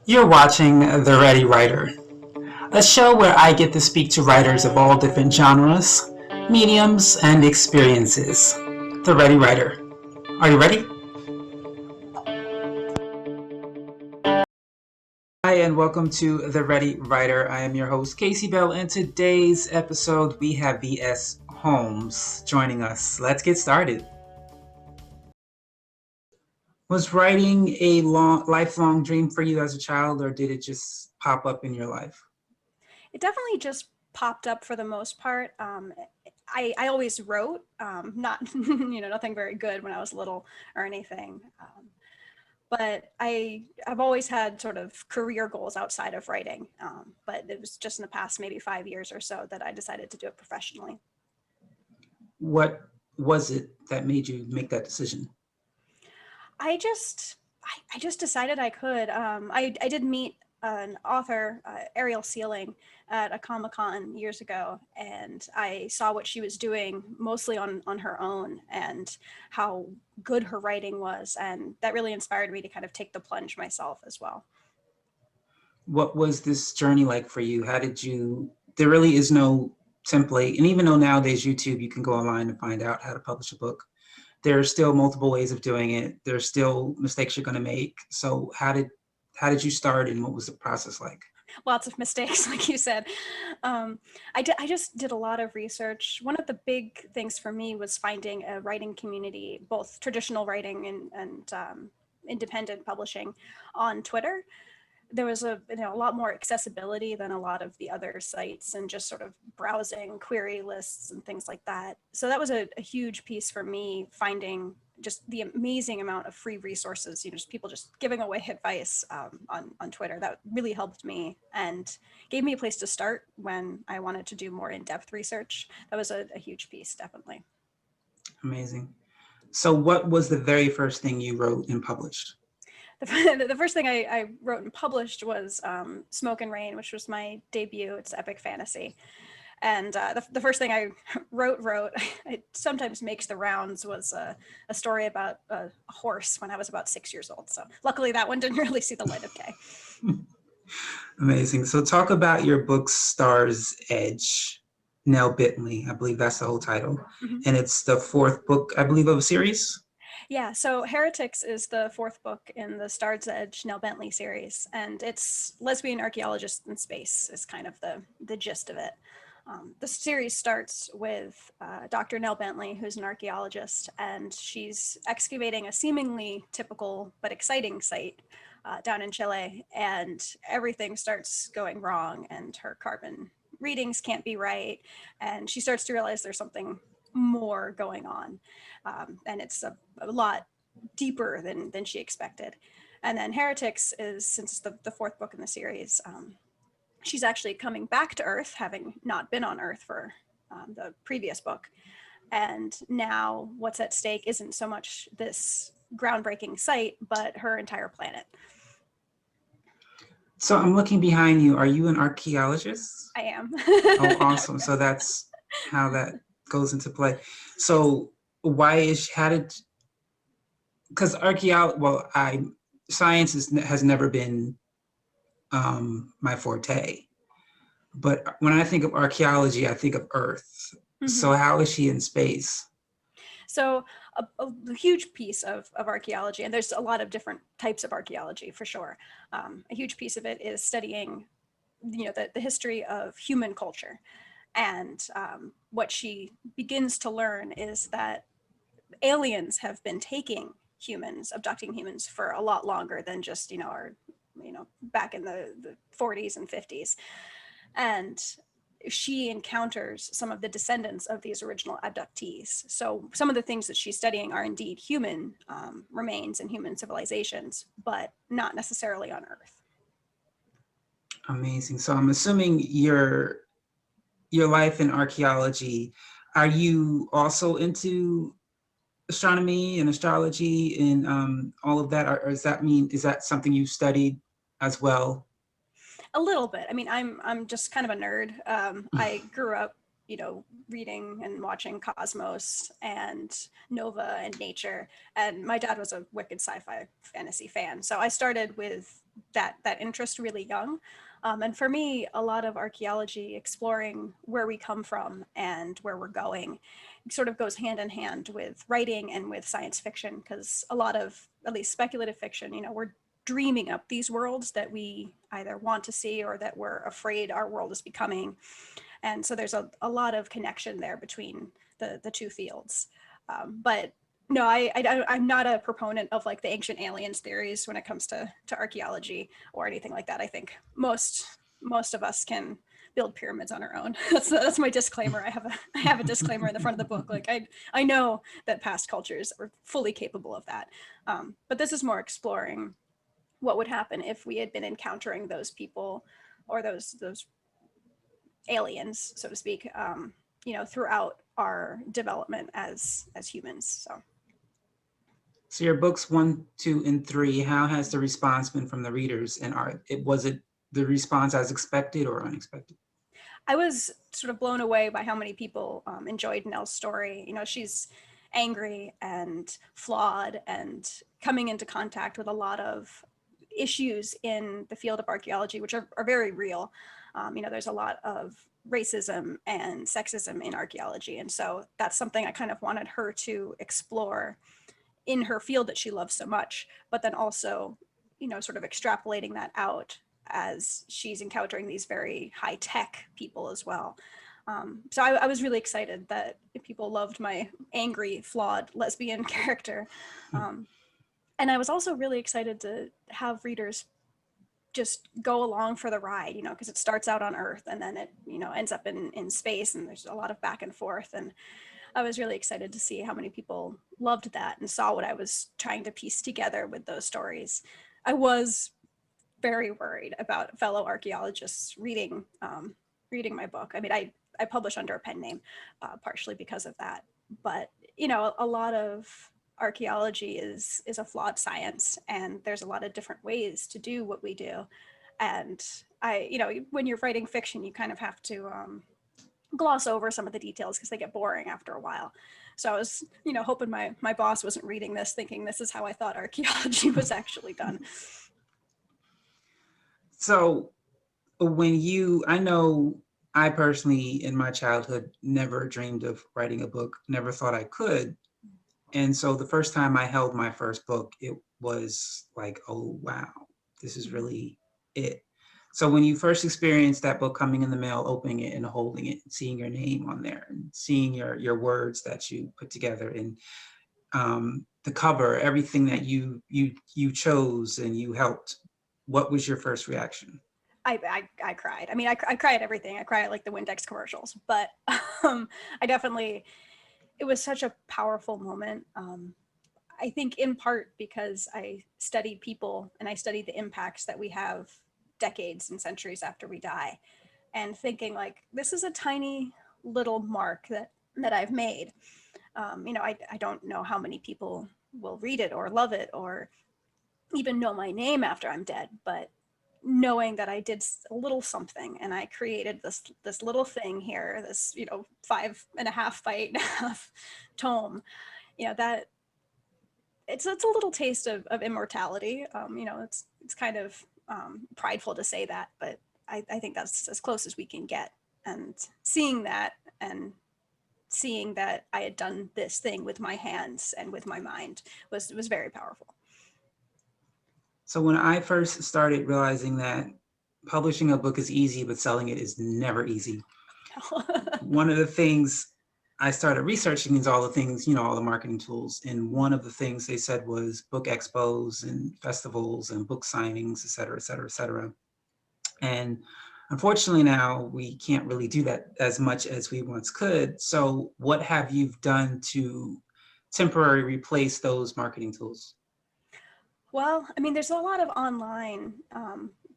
You're watching The Ready Writer, a show where I get to speak to writers of all different genres, mediums, and experiences. The Ready Writer. Are you ready? Hi, and welcome to The Ready Writer. I am your host, Casey Bell, and today's episode we have V.S. Holmes joining us. Let's get started. Was writing a lifelong dream for you as a child, or did it just pop up in your life? It definitely just popped up for the most part. I always wrote, not nothing very good when I was little or anything. But I've always had sort of career goals outside of writing. But it was just in the past maybe 5 years or so that I decided to do it professionally. What was it that made you make that decision? I just I just decided I could. I did meet an author, Ariel Sealing, at a Comic-Con years ago, and I saw what she was doing mostly on her own and how good her writing was, and that really inspired me to kind of take the plunge myself as well. What was this journey like for you? How did you? There really is no template, and even though nowadays YouTube, you can go online and find out how to publish a book. There are still multiple ways of doing it. There's still mistakes you're going to make. So how did you start, and what was the process like? Lots of mistakes, like you said. I just did a lot of research. One of the big things for me was finding a writing community, both traditional writing and independent publishing on Twitter. There was a lot more accessibility than a lot of the other sites, and just sort of browsing query lists and things like that. So that was a huge piece for me, finding just the amazing amount of free resources, just people just giving away advice on Twitter. That really helped me and gave me a place to start when I wanted to do more in-depth research. That was a huge piece, definitely. Amazing. So what was the very first thing you wrote and published? The first thing I wrote and published was Smoke and Rain, which was my debut. It's epic fantasy. And the first thing I wrote, it sometimes makes the rounds, was a story about a horse when I was about 6 years old. So luckily that one didn't really see the light of day. Amazing. So talk about your book, Star's Edge. Nell Bentley, I believe that's the whole title. Mm-hmm. And it's the fourth book, I believe, of a series. Yeah, so Heretics is the fourth book in the Star's Edge Nell Bentley series, and it's lesbian archaeologists in space is kind of the gist of it. The series starts with Dr. Nell Bentley, who's an archaeologist, and she's excavating a seemingly typical but exciting site down in Chile, and everything starts going wrong, and her carbon readings can't be right, and she starts to realize there's something more going on, and it's a lot deeper than she expected. And then Heretics is, since it's the fourth book in the series, she's actually coming back to Earth, having not been on Earth for the previous book. And now what's at stake isn't so much this groundbreaking site, but her entire planet. So I'm looking behind you. Are you an archaeologist? I am. Oh, awesome. So that's how that goes into play. So why is how did because archaeology? Well, I science has never been my forte, but when I think of archaeology, I think of Earth. Mm-hmm. So how is she in space? So a huge piece of archaeology, and there's a lot of different types of archaeology for sure. A huge piece of it is studying, the history of human culture. And what she begins to learn is that aliens have been taking humans, abducting humans for a lot longer than just, our, back in the 40s and 50s. And she encounters some of the descendants of these original abductees. So some of the things that she's studying are indeed human remains and human civilizations, but not necessarily on Earth. Amazing. So I'm assuming your life in archaeology. Are you also into astronomy and astrology and all of that, or does that mean is that something you studied as well? A little bit. I mean, I'm just kind of a nerd. I grew up reading and watching Cosmos and Nova and Nature. And my dad was a wicked sci-fi fantasy fan. So I started with that interest really young. And for me, a lot of archaeology, exploring where we come from and where we're going, sort of goes hand in hand with writing and with science fiction, because a lot of, at least speculative fiction, we're dreaming up these worlds that we either want to see or that we're afraid our world is becoming. And so there's a lot of connection there between the two fields. But no, I'm not a proponent of like the ancient aliens theories when it comes to archaeology or anything like that. I think most of us can build pyramids on our own. That's my disclaimer. I have a disclaimer in the front of the book. Like I know that past cultures are fully capable of that. But this is more exploring what would happen if we had been encountering those people or those aliens, so to speak, throughout our development as humans. So your books 1, 2, and 3, how has the response been from the readers? And was it the response as expected or unexpected? I was sort of blown away by how many people enjoyed Nell's story. She's angry and flawed and coming into contact with a lot of issues in the field of archaeology, which are very real. There's a lot of racism and sexism in archaeology. And so that's something I kind of wanted her to explore in her field that she loves so much, but then also, sort of extrapolating that out as she's encountering these very high tech people as well. So I was really excited that people loved my angry, flawed lesbian character. And I was also really excited to have readers just go along for the ride, because it starts out on Earth and then it, ends up in space, and there's a lot of back and forth. And I was really excited to see how many people loved that and saw what I was trying to piece together with those stories. I was very worried about fellow archaeologists reading my book. I mean, I publish under a pen name, partially because of that. But a lot of archaeology is a flawed science, and there's a lot of different ways to do what we do. And when you're writing fiction, you kind of have to gloss over some of the details because they get boring after a while. So I was, hoping my boss wasn't reading this thinking this is how I thought archaeology was actually done. So I know I personally in my childhood never dreamed of writing a book, never thought I could. And so the first time I held my first book, it was like, oh, wow, this is really it. So when you first experienced that book coming in the mail, opening it and holding it, and seeing your name on there, and seeing your words that you put together, and the cover, everything that you chose and you helped, what was your first reaction? I cried. I mean, I cry at everything. I cry at like the Windex commercials, but I definitely, it was such a powerful moment. I think in part because I studied people and I studied the impacts that we have decades and centuries after we die, and thinking like, this is a tiny little mark that I've made. I don't know how many people will read it or love it or even know my name after I'm dead, but knowing that I did a little something and I created this little thing here, this 5.5 by 8.5 tome, that it's a little taste of immortality. It's kind of prideful to say that, but I think that's as close as we can get. And seeing that and seeing that I had done this thing with my hands and with my mind was very powerful. So when I first started realizing that publishing a book is easy, but selling it is never easy, one of the things I started researching is all the things, all the marketing tools. And one of the things they said was book expos and festivals and book signings, et cetera, et cetera, et cetera. And unfortunately now we can't really do that as much as we once could. So what have you done to temporarily replace those marketing tools? Well, I mean, there's a lot of online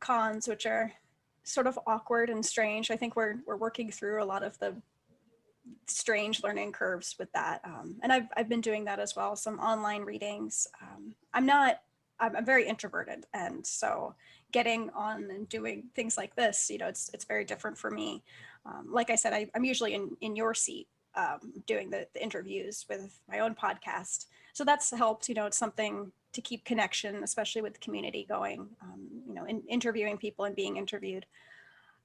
cons, which are sort of awkward and strange. I think we're working through a lot of the strange learning curves with that. And I've been doing that as well, some online readings. I'm very introverted. And so getting on and doing things like this, it's very different for me. Like I said, I'm usually in your seat doing the interviews with my own podcast. So that's helped, it's something to keep connection, especially with the community going, in interviewing people and being interviewed.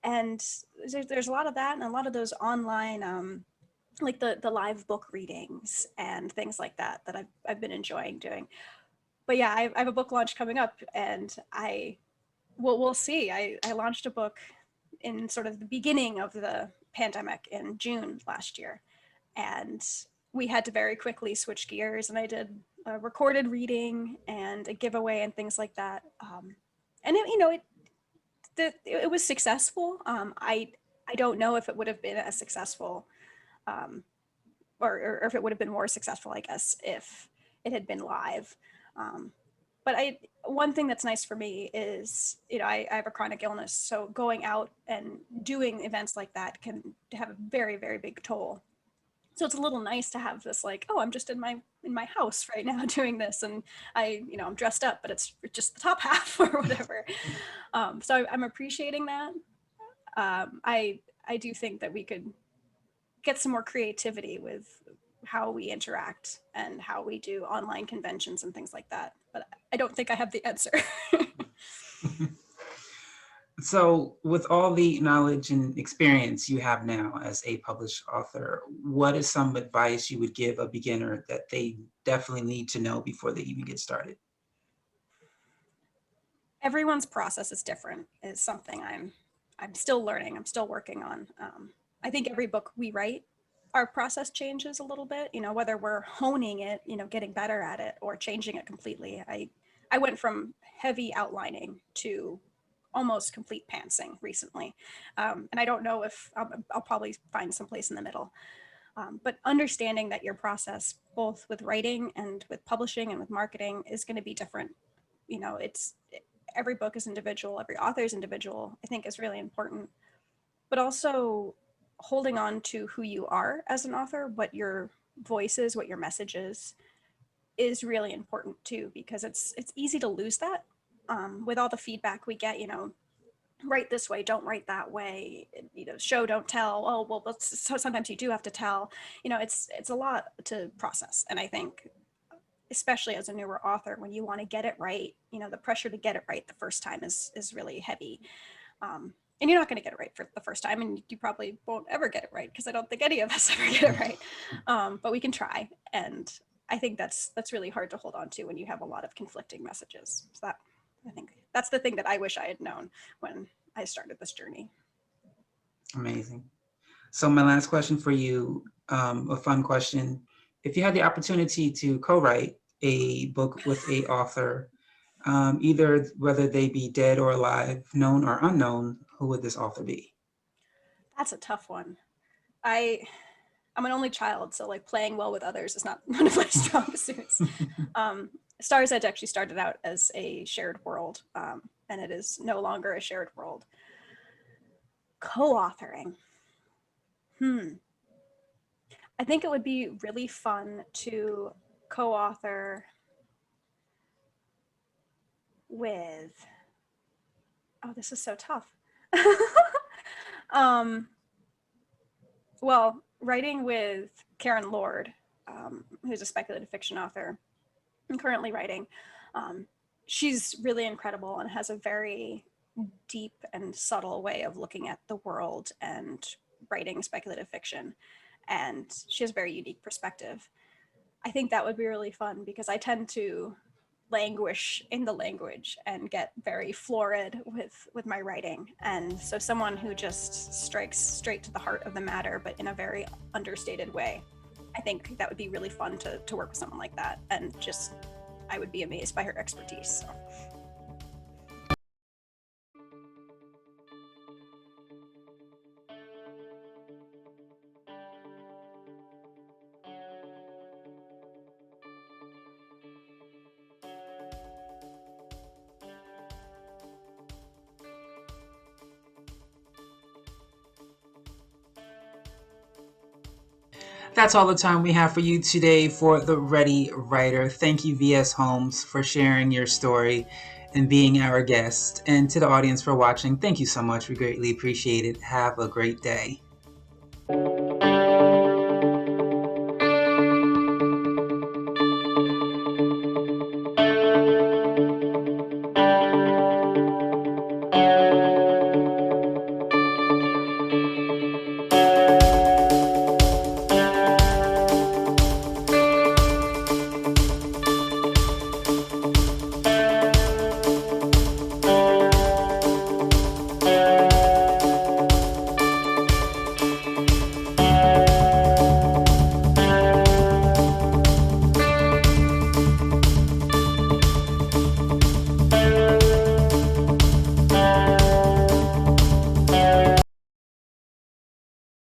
And there's a lot of that and a lot of those online, like the live book readings and things like that I've been enjoying doing. But yeah, I have a book launch coming up, and we'll see. I launched a book in sort of the beginning of the pandemic in June last year, and we had to very quickly switch gears, and I did a recorded reading and a giveaway and things like that. And it was successful. I don't know if it would have been as successful, or if it would have been more successful, I guess, if it had been live. But one thing that's nice for me is, I have a chronic illness, so going out and doing events like that can have a very, very big toll. So it's a little nice to have this, like, oh, I'm just in my house right now doing this, and I'm dressed up, but it's just the top half or whatever. So I'm appreciating that. I do think that we could get some more creativity with how we interact and how we do online conventions and things like that. But I don't think I have the answer. So with all the knowledge and experience you have now as a published author, what is some advice you would give a beginner that they definitely need to know before they even get started? Everyone's process is different, is something I'm still learning, I'm still working on. I think every book we write, our process changes a little bit, whether we're honing it, getting better at it, or changing it completely. I went from heavy outlining to almost complete pantsing recently. And I don't know if I'll probably find some place in the middle. But understanding that your process, both with writing and with publishing and with marketing, is going to be different. Every book is individual, every author is individual, I think is really important. But also holding on to who you are as an author, what your voice is, what your message is really important too, because it's easy to lose that with all the feedback we get, write this way, don't write that way, show, don't tell. Oh, well, so sometimes you do have to tell, it's a lot to process. And I think, especially as a newer author, when you want to get it right, the pressure to get it right the first time is really heavy. And you're not going to get it right for the first time, and you probably won't ever get it right, because I don't think any of us ever get it right. But we can try. And I think that's really hard to hold on to when you have a lot of conflicting messages. So I think that's the thing that I wish I had known when I started this journey. Amazing. So my last question for you, a fun question. If you had the opportunity to co-write a book with a author, either whether they be dead or alive, known or unknown, who would this author be? That's a tough one. I'm an only child, so like playing well with others is not one of my strong suits. Star's Edge actually started out as a shared world, and it is no longer a shared world. Co-authoring. I think it would be really fun to co-author with, oh, this is so tough. Well, writing with Karen Lord, who's a speculative fiction author, I'm currently writing. She's really incredible and has a very deep and subtle way of looking at the world and writing speculative fiction. And she has a very unique perspective. I think that would be really fun, because I tend to languish in the language and get very florid with my writing. And so someone who just strikes straight to the heart of the matter, but in a very understated way. I think that would be really fun to work with someone like that. And just, I would be amazed by her expertise. So. That's all the time we have for you today for The Ready Writer. Thank you, V.S. Holmes, for sharing your story and being our guest. And to the audience for watching, thank you so much. We greatly appreciate it. Have a great day.